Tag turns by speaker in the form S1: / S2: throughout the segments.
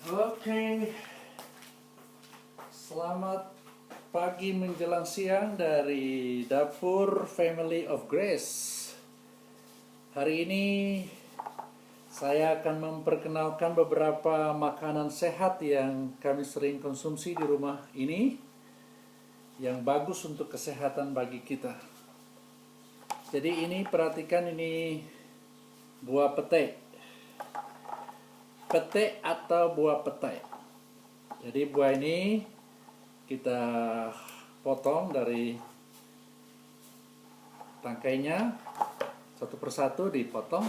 S1: Oke, selamat pagi menjelang siang dari Dapur Family of Grace. Hari ini saya akan memperkenalkan beberapa makanan sehat yang kami sering konsumsi di rumah ini, yang bagus untuk kesehatan bagi kita. Jadi ini perhatikan, ini buah pete. Pete atau buah petai. Jadi buah ini kita potong dari tangkainya satu persatu, dipotong.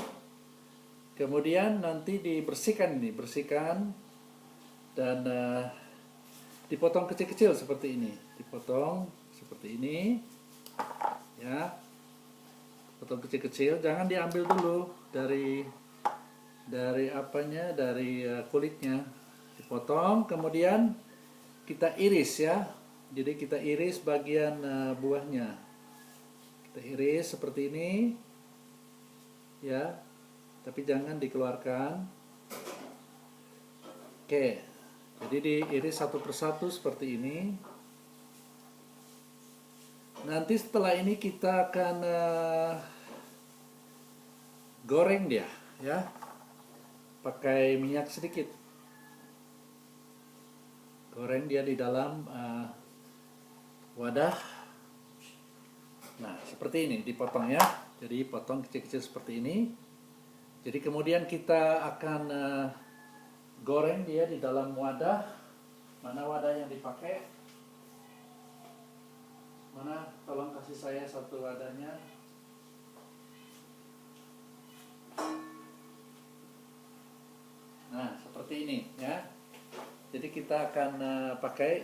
S1: Kemudian nanti dibersihkan, dan dipotong kecil-kecil seperti ini. Dipotong seperti ini, ya. Potong kecil-kecil, jangan diambil dulu dari kulitnya. Dipotong, kemudian kita iris, ya. Jadi kita iris bagian buahnya. Kita iris seperti ini, ya. Tapi jangan dikeluarkan. Oke. Jadi diiris satu persatu seperti ini. Nanti setelah ini kita akan goreng dia, ya. Pakai minyak sedikit. Goreng dia di dalam wadah. Nah, seperti ini dipotong, ya. Jadi potong kecil-kecil seperti ini. Jadi kemudian kita akan goreng dia di dalam wadah. Mana wadah yang dipakai? Mana? Tolong kasih saya satu wadahnya. Nah, seperti ini, ya. Jadi kita akan pakai,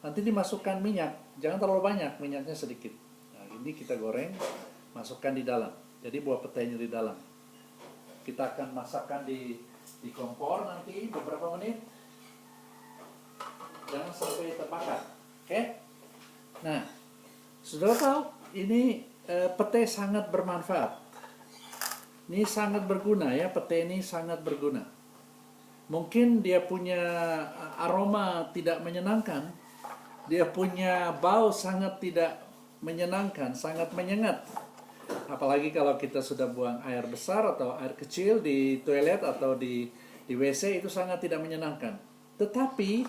S1: nanti dimasukkan minyak, jangan terlalu banyak, minyaknya sedikit. Nah, ini kita goreng, masukkan di dalam. Jadi buah petainya di dalam. Kita akan masakkan di kompor nanti beberapa menit. Jangan sampai terbakar. Oke? Nah, sudah tahu ini petai sangat bermanfaat. Ini sangat berguna, ya, pete ini sangat berguna. Mungkin dia punya aroma tidak menyenangkan, dia punya bau sangat tidak menyenangkan, sangat menyengat. Apalagi kalau kita sudah buang air besar atau air kecil di toilet atau di WC, itu sangat tidak menyenangkan. Tetapi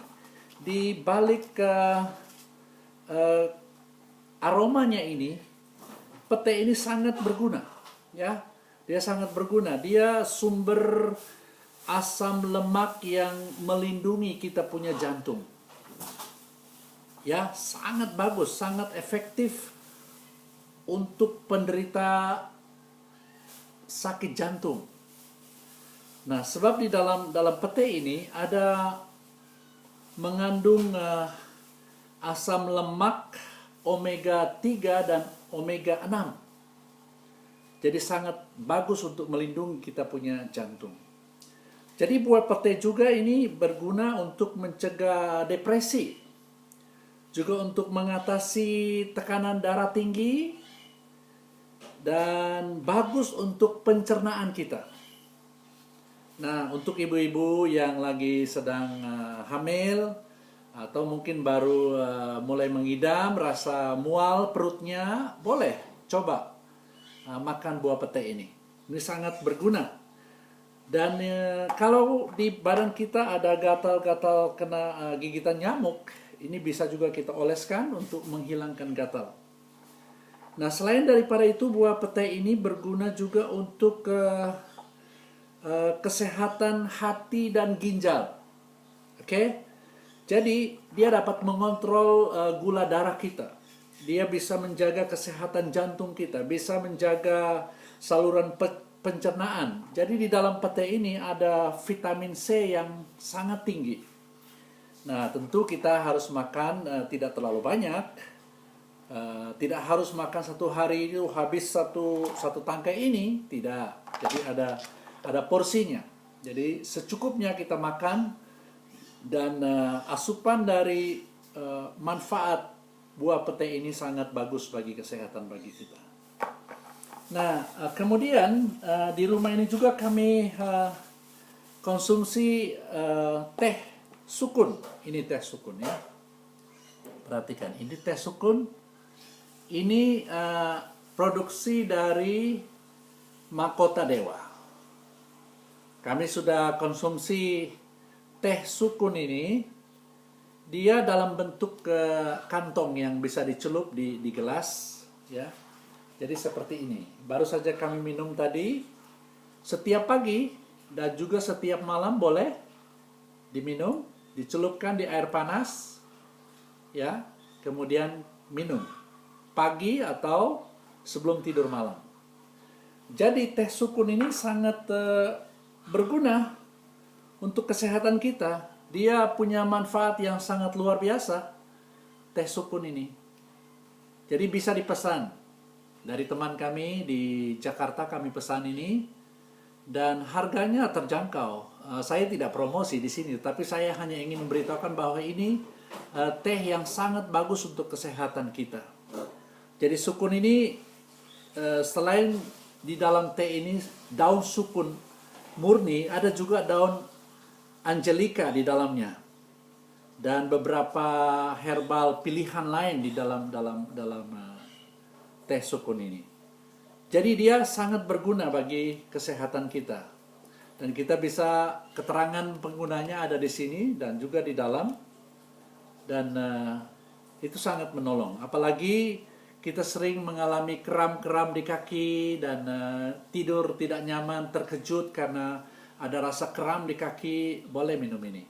S1: di balik aromanya ini, pete ini sangat berguna, ya. Dia sangat berguna. Dia sumber asam lemak yang melindungi kita punya jantung. Ya, sangat bagus, sangat efektif untuk penderita sakit jantung. Nah, sebab di dalam pete ini ada mengandung asam lemak omega 3 dan omega 6. Jadi sangat bagus untuk melindungi kita punya jantung. Jadi buah pete juga ini berguna untuk mencegah depresi. Juga untuk mengatasi tekanan darah tinggi. Dan bagus untuk pencernaan kita. Nah, untuk ibu-ibu yang lagi sedang hamil, atau mungkin baru mulai mengidam, rasa mual perutnya, boleh coba makan buah pete ini. Ini sangat berguna. Dan kalau di badan kita ada gatal-gatal kena gigitan nyamuk, ini bisa juga kita oleskan untuk menghilangkan gatal. Nah, selain daripada itu, buah pete ini berguna juga untuk kesehatan hati dan ginjal. Oke? Jadi dia dapat mengontrol gula darah kita. Dia bisa menjaga kesehatan jantung kita, bisa menjaga saluran pencernaan. Jadi di dalam pete ini ada vitamin C yang sangat tinggi. Nah, tentu kita harus makan tidak terlalu banyak. Tidak harus makan satu hari itu habis satu tangkai ini, tidak. Jadi ada porsinya. Jadi secukupnya kita makan, dan asupan dari manfaat buah pete ini sangat bagus bagi kesehatan bagi kita. Nah, kemudian di rumah ini juga kami konsumsi teh sukun. Ini teh sukun ya. Perhatikan, ini teh sukun. Ini produksi dari Mahkota Dewa. Kami sudah konsumsi teh sukun ini. Dia dalam bentuk kantong yang bisa dicelup di gelas, ya. Jadi seperti ini. Baru saja kami minum tadi. Setiap pagi dan juga setiap malam boleh diminum, dicelupkan di air panas, ya. Kemudian minum pagi atau sebelum tidur malam. Jadi teh sukun ini sangat berguna untuk kesehatan kita. Dia punya manfaat yang sangat luar biasa, teh sukun ini. Jadi bisa dipesan dari teman kami di Jakarta, kami pesan ini, dan harganya terjangkau. Saya tidak promosi di sini, tapi saya hanya ingin memberitahukan bahwa ini teh yang sangat bagus untuk kesehatan kita. Jadi sukun ini, selain di dalam teh ini daun sukun murni, ada juga daun Angelica di dalamnya, dan beberapa herbal pilihan lain di dalam teh sukun ini. Jadi dia sangat berguna bagi kesehatan kita, dan kita bisa, keterangan penggunanya ada di sini dan juga di dalam, dan itu sangat menolong. Apalagi kita sering mengalami kram-kram di kaki dan tidur tidak nyaman, terkejut karena ada rasa kram di kaki, boleh minum ini.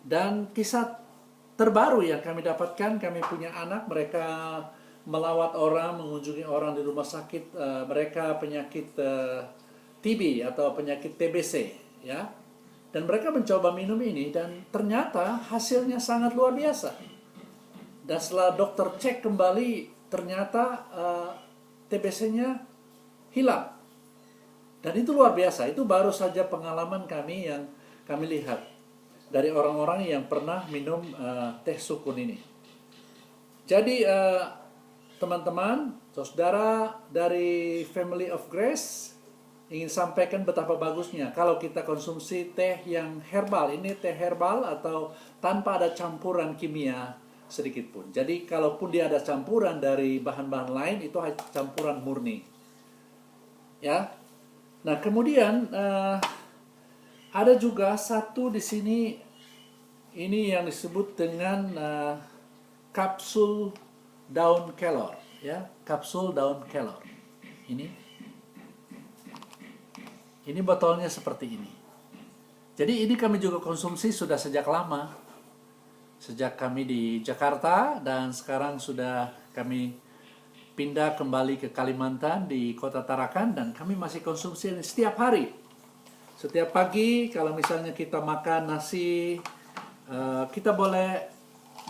S1: Dan kisah terbaru yang kami dapatkan, kami punya anak, mereka melawat orang, mengunjungi orang di rumah sakit, mereka penyakit TB atau penyakit TBC, ya. Dan mereka mencoba minum ini dan ternyata hasilnya sangat luar biasa. Dan setelah dokter cek kembali, ternyata TBC-nya hilang. Dan itu luar biasa. Itu baru saja pengalaman kami yang kami lihat dari orang-orang yang pernah minum teh sukun ini. Jadi teman-teman, saudara dari Family of Grace, ingin sampaikan betapa bagusnya kalau kita konsumsi teh yang herbal. Ini teh herbal atau tanpa ada campuran kimia sedikit pun. Jadi kalaupun dia ada campuran dari bahan-bahan lain, itu campuran murni. Ya. Nah, kemudian ada juga satu di sini, ini yang disebut dengan kapsul daun kelor, ya, kapsul daun kelor. Ini botolnya seperti ini. Jadi ini kami juga konsumsi sudah sejak lama, sejak kami di Jakarta, dan sekarang sudah kami pindah kembali ke Kalimantan di Kota Tarakan, dan kami masih konsumsi ini setiap hari. Setiap pagi kalau misalnya kita makan nasi, kita boleh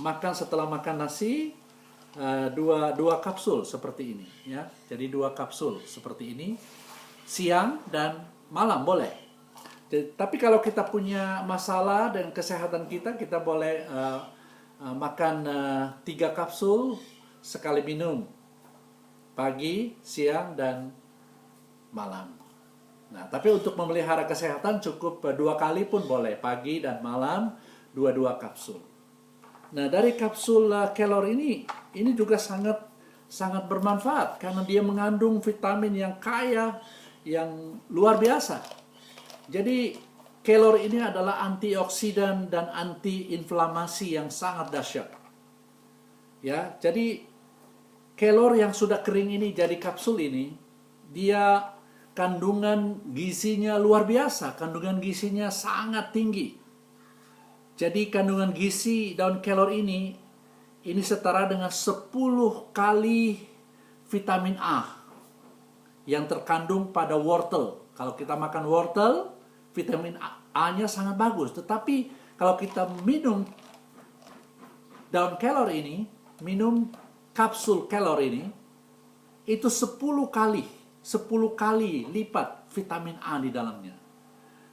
S1: makan, setelah makan nasi dua kapsul seperti ini, ya. Jadi 2 kapsul seperti ini siang dan malam boleh. Tapi kalau kita punya masalah dengan kesehatan kita, kita boleh makan 3 kapsul sekali minum, pagi, siang, dan malam. Nah, tapi untuk memelihara kesehatan cukup 2 kali pun boleh, pagi dan malam, 2 kapsul. Nah, dari kapsul kelor ini juga sangat bermanfaat karena dia mengandung vitamin yang kaya, yang luar biasa. Jadi kelor ini adalah antioksidan dan antiinflamasi yang sangat dahsyat. Ya, jadi kelor yang sudah kering ini jadi kapsul ini, dia kandungan gizinya luar biasa, kandungan gizinya sangat tinggi. Jadi kandungan gizi daun kelor ini setara dengan 10 kali vitamin A yang terkandung pada wortel. Kalau kita makan wortel, vitamin A-nya sangat bagus. Tetapi kalau kita minum daun kelor ini, minum kapsul kelor ini, itu 10 kali lipat vitamin A di dalamnya.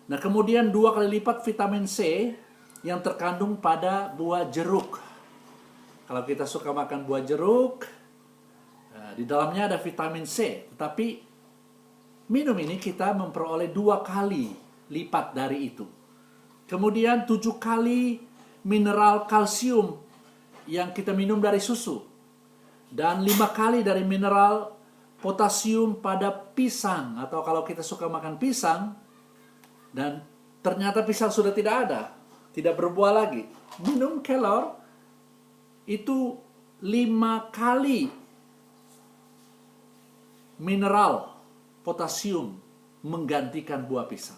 S1: Nah, kemudian 2 kali lipat vitamin C yang terkandung pada buah jeruk. Kalau kita suka makan buah jeruk, di dalamnya ada vitamin C. Tetapi minum ini kita memperoleh 2 kali lipat dari itu. Kemudian 7 kali mineral kalsium yang kita minum dari susu. Dan 5 kali dari mineral potasium pada pisang. Atau kalau kita suka makan pisang, dan ternyata pisang sudah tidak ada, tidak berbuah lagi. Minum kelor itu 5 kali mineral potasium menggantikan buah pisang.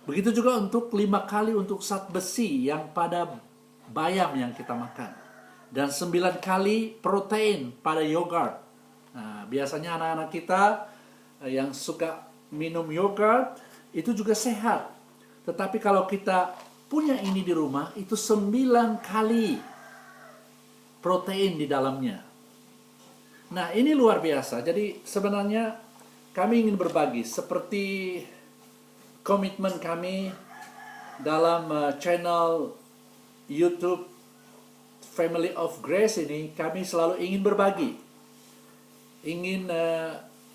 S1: Begitu juga untuk 5 kali untuk zat besi yang pada bayam yang kita makan. Dan 9 kali protein pada yogurt. Nah, biasanya anak-anak kita yang suka minum yogurt itu juga sehat. Tetapi kalau kita punya ini di rumah, itu 9 kali protein di dalamnya. Nah, ini luar biasa. Jadi sebenarnya kami ingin berbagi seperti komitmen kami dalam channel YouTube Family of Grace ini. Kami selalu ingin berbagi, ingin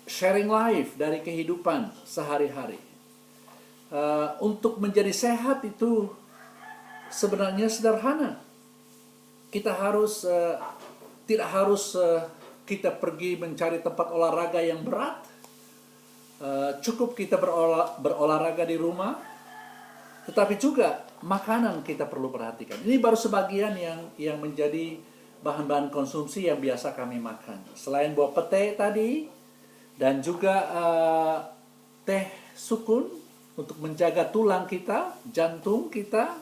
S1: sharing life dari kehidupan sehari-hari. Untuk menjadi sehat itu sebenarnya sederhana. Kita harus tidak harus kita pergi mencari tempat olahraga yang berat. Cukup kita berolahraga di rumah. Tetapi juga makanan kita perlu perhatikan. Ini baru sebagian yang menjadi bahan-bahan konsumsi yang biasa kami makan. Selain buah pete tadi, dan juga teh sukun untuk menjaga tulang kita, jantung kita,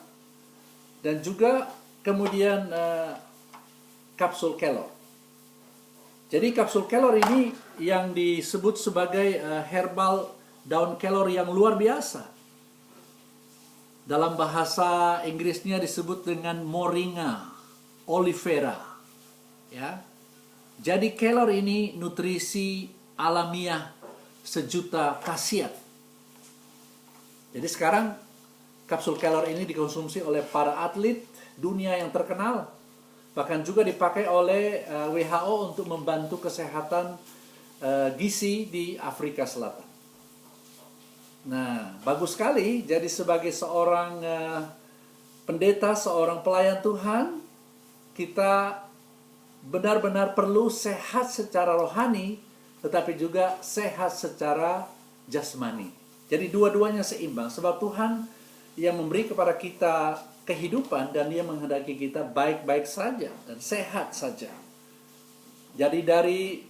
S1: dan juga kemudian kapsul kelor. Jadi kapsul kelor ini yang disebut sebagai herbal daun kelor yang luar biasa. Dalam bahasa Inggrisnya disebut dengan Moringa olivera. Ya. Jadi kelor ini nutrisi alamiah sejuta khasiat. Jadi sekarang kapsul kelor ini dikonsumsi oleh para atlet dunia yang terkenal. Bahkan juga dipakai oleh WHO untuk membantu kesehatan gizi di Afrika Selatan. Nah, bagus sekali. Jadi sebagai seorang pendeta, seorang pelayan Tuhan, kita benar-benar perlu sehat secara rohani, tetapi juga sehat secara jasmani. Jadi dua-duanya seimbang. Sebab Tuhan yang memberi kepada kita kehidupan dan Dia menghendaki kita baik-baik saja dan sehat saja. Jadi dari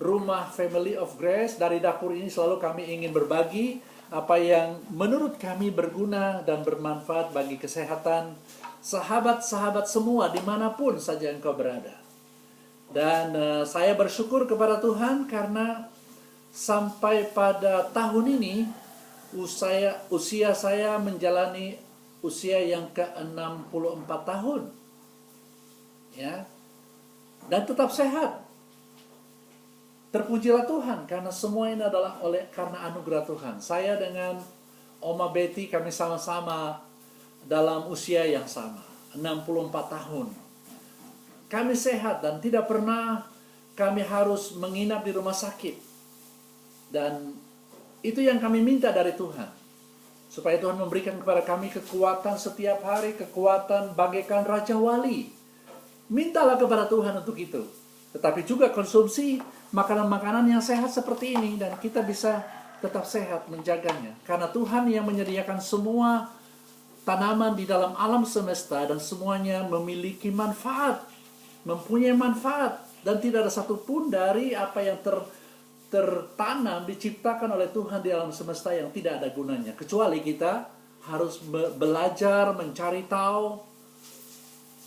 S1: rumah Family of Grace, dari dapur ini selalu kami ingin berbagi apa yang menurut kami berguna dan bermanfaat bagi kesehatan sahabat-sahabat semua dimanapun saja engkau berada. Dan saya bersyukur kepada Tuhan karena sampai pada tahun ini usia saya menjalani usia yang ke-64 tahun. Ya. Dan tetap sehat. Terpujilah Tuhan karena semua ini adalah karena anugerah Tuhan. Saya dengan Oma Betty kami sama-sama dalam usia yang sama, 64 tahun. Kami sehat dan tidak pernah kami harus menginap di rumah sakit. Dan itu yang kami minta dari Tuhan. Supaya Tuhan memberikan kepada kami kekuatan setiap hari, kekuatan bagaikan Raja Wali. Mintalah kepada Tuhan untuk itu. Tetapi juga konsumsi makanan-makanan yang sehat seperti ini, dan kita bisa tetap sehat menjaganya. Karena Tuhan yang menyediakan semua tanaman di dalam alam semesta, dan semuanya memiliki manfaat, mempunyai manfaat, dan tidak ada satupun dari apa yang tertanam, diciptakan oleh Tuhan di alam semesta yang tidak ada gunanya. Kecuali kita harus belajar, mencari tahu.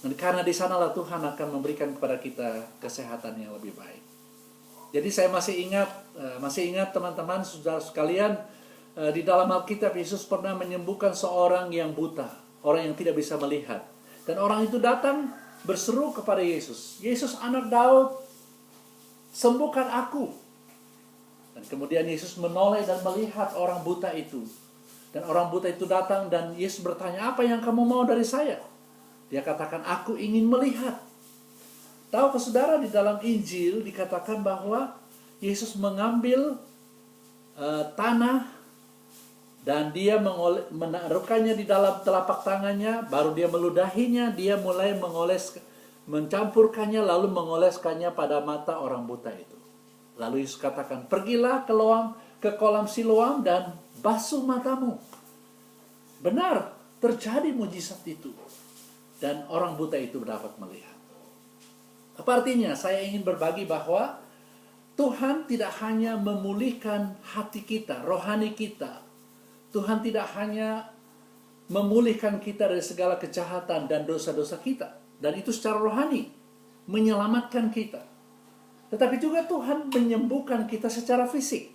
S1: Dan karena di sanalah Tuhan akan memberikan kepada kita kesehatan yang lebih baik. Jadi saya masih ingat teman-teman, saudara sekalian, di dalam Alkitab Yesus pernah menyembuhkan seorang yang buta, orang yang tidak bisa melihat. Dan orang itu datang berseru kepada Yesus, "Yesus anak Daud, sembuhkan aku." Dan kemudian Yesus menoleh dan melihat orang buta itu. Dan orang buta itu datang dan Yesus bertanya, "Apa yang kamu mau dari saya?" Dia katakan, "Aku ingin melihat." Tahu saudara, di dalam Injil dikatakan bahwa Yesus mengambil tanah Dan dia menaruhkannya di dalam telapak tangannya, baru dia meludahinya, dia mulai mencampurkannya, lalu mengoleskannya pada mata orang buta itu. Lalu Yesus katakan, pergilah ke kolam Siloam dan basuh matamu. Benar, terjadi mujizat itu. Dan orang buta itu dapat melihat. Apa artinya? Saya ingin berbagi bahwa Tuhan tidak hanya memulihkan hati kita, rohani kita. Tuhan tidak hanya memulihkan kita dari segala kejahatan dan dosa-dosa kita. Dan itu secara rohani, menyelamatkan kita. Tetapi juga Tuhan menyembuhkan kita secara fisik.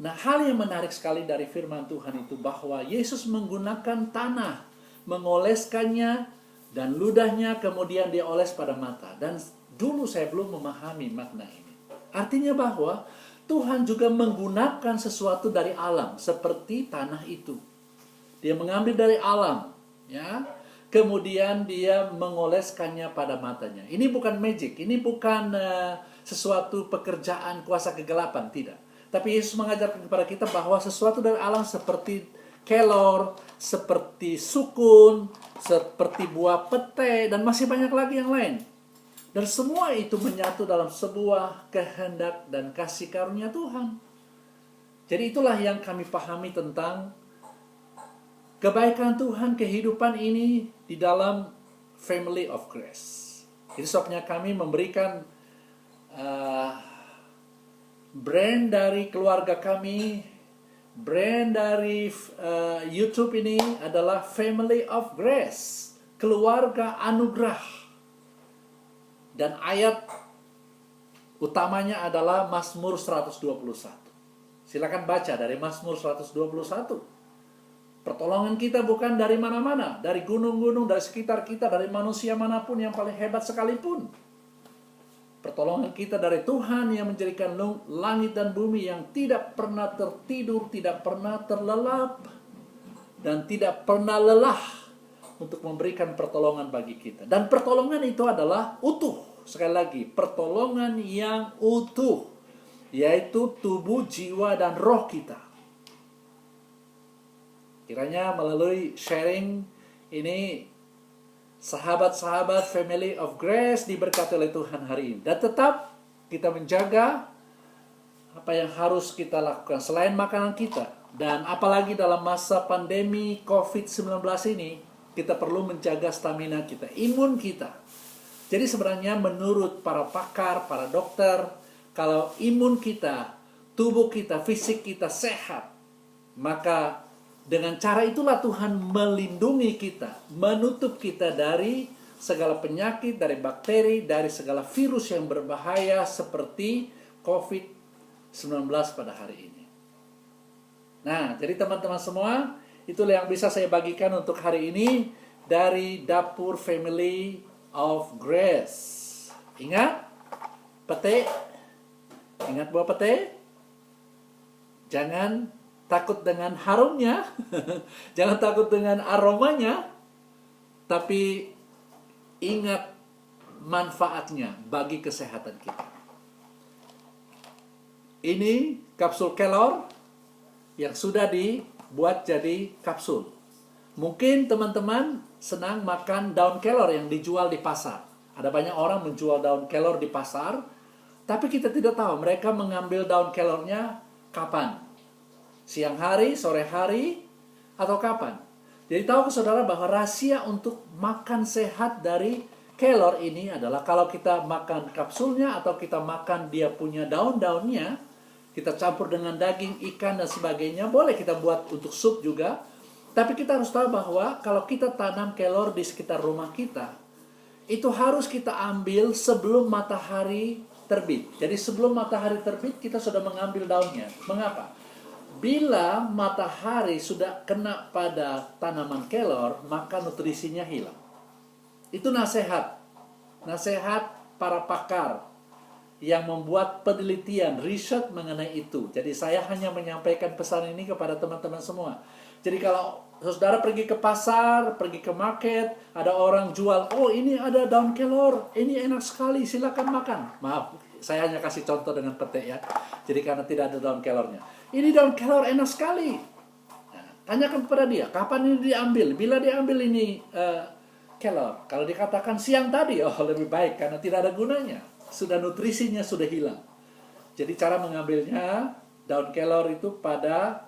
S1: Nah, hal yang menarik sekali dari firman Tuhan itu bahwa Yesus menggunakan tanah, mengoleskannya, dan ludahnya kemudian dia oles pada mata. Dan dulu saya belum memahami makna ini. Artinya bahwa Tuhan juga menggunakan sesuatu dari alam seperti tanah itu. Dia mengambil dari alam, ya. Kemudian dia mengoleskannya pada matanya. Ini bukan magic, ini bukan sesuatu pekerjaan kuasa kegelapan, tidak. Tapi Yesus mengajarkan kepada kita bahwa sesuatu dari alam seperti kelor, seperti sukun, seperti buah pete, dan masih banyak lagi yang lain. Dan semua itu menyatu dalam sebuah kehendak dan kasih karunia Tuhan. Jadi itulah yang kami pahami tentang kebaikan Tuhan, kehidupan ini di dalam family of grace. Itu sebabnya kami memberikan brand dari keluarga kami, brand dari YouTube ini adalah Family of Grace, keluarga anugerah. Dan ayat utamanya adalah Mazmur 121. Silakan baca dari Mazmur 121. Pertolongan kita bukan dari mana-mana, dari gunung-gunung, dari sekitar kita, dari manusia manapun yang paling hebat sekalipun. Pertolongan kita dari Tuhan yang menjadikan langit dan bumi, yang tidak pernah tertidur, tidak pernah terlelap, dan tidak pernah lelah untuk memberikan pertolongan bagi kita. Dan pertolongan itu adalah utuh. Sekali lagi, pertolongan yang utuh, yaitu tubuh, jiwa, dan roh kita. Kiranya melalui sharing ini, sahabat-sahabat Family of Grace diberkati oleh Tuhan hari ini. Dan tetap kita menjaga apa yang harus kita lakukan selain makanan kita. Dan apalagi dalam masa pandemi COVID-19 ini, kita perlu menjaga stamina kita, imun kita. Jadi sebenarnya menurut para pakar, para dokter, kalau imun kita, tubuh kita, fisik kita sehat, maka dengan cara itulah Tuhan melindungi kita, menutup kita dari segala penyakit, dari bakteri, dari segala virus yang berbahaya seperti COVID-19 pada hari ini. Nah, jadi teman-teman semua, itulah yang bisa saya bagikan untuk hari ini dari Dapur Family of Grace. Ingat, pete. Ingat buah pete. Jangan takut dengan harumnya. Jangan takut dengan aromanya. Tapi ingat manfaatnya bagi kesehatan kita. Ini kapsul kelor yang sudah dibuat jadi kapsul. Mungkin teman-teman senang makan daun kelor yang dijual di pasar. Ada banyak orang menjual daun kelor di pasar, tapi kita tidak tahu mereka mengambil daun kelornya kapan. Siang hari, sore hari, atau kapan. Jadi tahu ke saudara bahwa rahasia untuk makan sehat dari kelor ini adalah kalau kita makan kapsulnya atau kita makan dia punya daun-daunnya, kita campur dengan daging, ikan, dan sebagainya. Boleh kita buat untuk sup juga. Tapi kita harus tahu bahwa kalau kita tanam kelor di sekitar rumah kita, itu harus kita ambil sebelum matahari terbit. Jadi sebelum matahari terbit kita sudah mengambil daunnya. Mengapa? Bila matahari sudah kena pada tanaman kelor, maka nutrisinya hilang. Itu nasihat para pakar yang membuat penelitian, riset mengenai itu. Jadi saya hanya menyampaikan pesan ini kepada teman-teman semua. Jadi kalau saudara pergi ke pasar, pergi ke market, ada orang jual, oh ini ada daun kelor, ini enak sekali, silakan makan. Maaf, saya hanya kasih contoh dengan pete ya. Jadi karena tidak ada daun kelornya. Ini daun kelor enak sekali. Tanyakan kepada dia, kapan ini diambil? Bila diambil ini kelor. Kalau dikatakan siang tadi, oh lebih baik karena tidak ada gunanya. Sudah nutrisinya sudah hilang. Jadi cara mengambilnya, daun kelor itu pada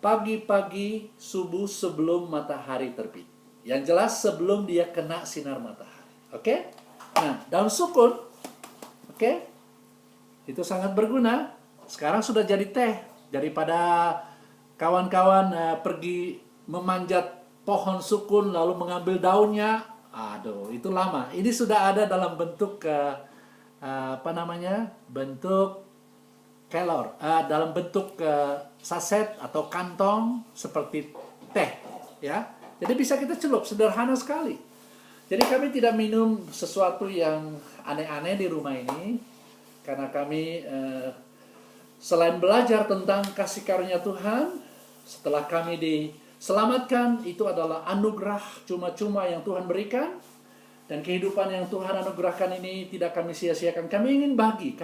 S1: pagi-pagi subuh sebelum matahari terbit. Yang jelas sebelum dia kena sinar matahari. Oke? Nah, daun sukun, oke? Itu sangat berguna. Sekarang sudah jadi teh. Daripada kawan-kawan pergi memanjat pohon sukun lalu mengambil daunnya, aduh, itu lama. Ini sudah ada dalam bentuk bentuk kelor, dalam bentuk saset atau kantong seperti teh, ya. Jadi bisa kita celup, sederhana sekali. Jadi kami tidak minum sesuatu yang aneh-aneh di rumah ini, karena kami selain belajar tentang kasih karunia Tuhan, setelah kami diselamatkan, itu adalah anugerah cuma-cuma yang Tuhan berikan, dan kehidupan yang Tuhan anugerahkan ini tidak kami sia-siakan. Kami ingin bagi.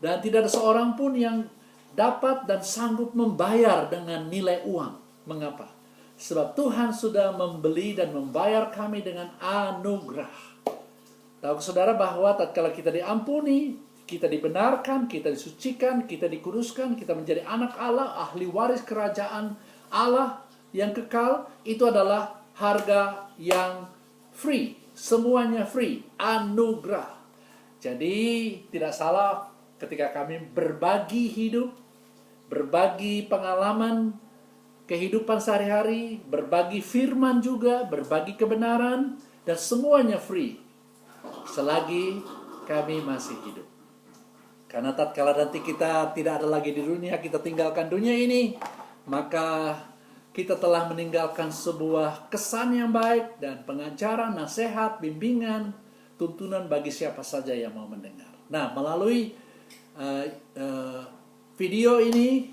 S1: Dan tidak ada seorang pun yang dapat dan sanggup membayar dengan nilai uang. Mengapa? Sebab Tuhan sudah membeli dan membayar kami dengan anugerah. Tahu saudara bahwa tatkala kita diampuni, kita dibenarkan, kita disucikan, kita dikuduskan, kita menjadi anak Allah, ahli waris kerajaan Allah yang kekal, itu adalah harga yang free. Semuanya free, anugerah. Jadi tidak salah ketika kami berbagi hidup, berbagi pengalaman kehidupan sehari-hari, berbagi firman juga, berbagi kebenaran, dan semuanya free selagi kami masih hidup. Karena tatkala nanti kita tidak ada lagi di dunia, kita tinggalkan dunia ini, maka kita telah meninggalkan sebuah kesan yang baik dan pengajaran, nasihat, bimbingan, tuntunan bagi siapa saja yang mau mendengar. Nah, melalui video ini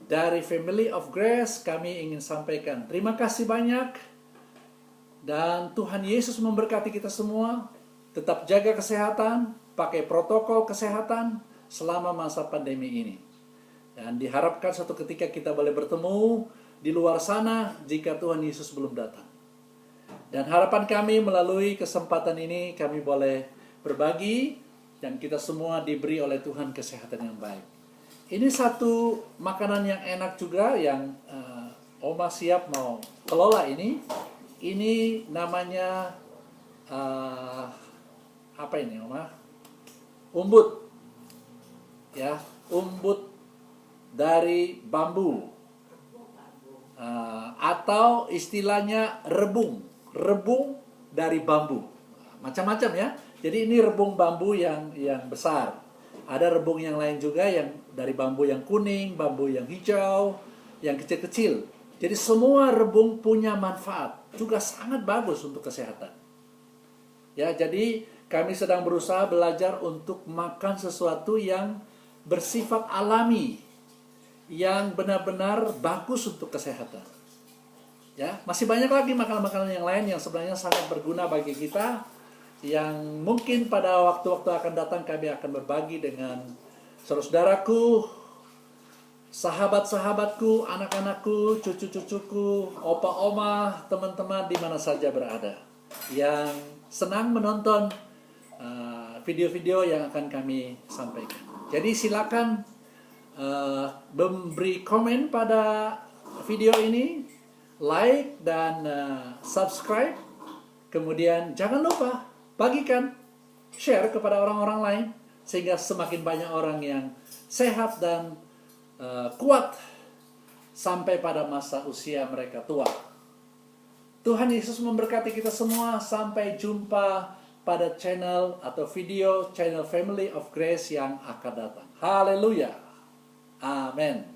S1: dari Family of Grace, kami ingin sampaikan terima kasih banyak, dan Tuhan Yesus memberkati kita semua. Tetap jaga kesehatan, pakai protokol kesehatan selama masa pandemi ini, dan diharapkan suatu ketika kita boleh bertemu di luar sana jika Tuhan Yesus belum datang. Dan harapan kami melalui kesempatan ini kami boleh berbagi, dan kita semua diberi oleh Tuhan kesehatan yang baik. Ini satu makanan yang enak juga yang Oma siap mau kelola ini. Ini namanya apa ini Oma? Umbut. Ya, umbut dari bambu. Atau istilahnya rebung. Rebung dari bambu. Macam-macam ya. Jadi ini rebung bambu yang besar. Ada rebung yang lain juga yang dari bambu yang kuning, bambu yang hijau, yang kecil-kecil. Jadi semua rebung punya manfaat, juga sangat bagus untuk kesehatan. Ya, jadi kami sedang berusaha belajar untuk makan sesuatu yang bersifat alami, yang benar-benar bagus untuk kesehatan. Ya, masih banyak lagi makanan-makanan yang lain yang sebenarnya sangat berguna bagi kita, yang mungkin pada waktu-waktu akan datang kami akan berbagi dengan saudaraku, sahabat-sahabatku, anak-anakku, cucu-cucuku, opa-oma, teman-teman di mana saja berada, yang senang menonton video-video yang akan kami sampaikan. Jadi silakan memberi komen pada video ini, like dan subscribe. Kemudian jangan lupa bagikan, share kepada orang-orang lain, sehingga semakin banyak orang yang sehat dan kuat sampai pada masa usia mereka tua. Tuhan Yesus memberkati kita semua. Sampai jumpa pada channel atau video channel Family of Grace yang akan datang. Haleluya. Amin.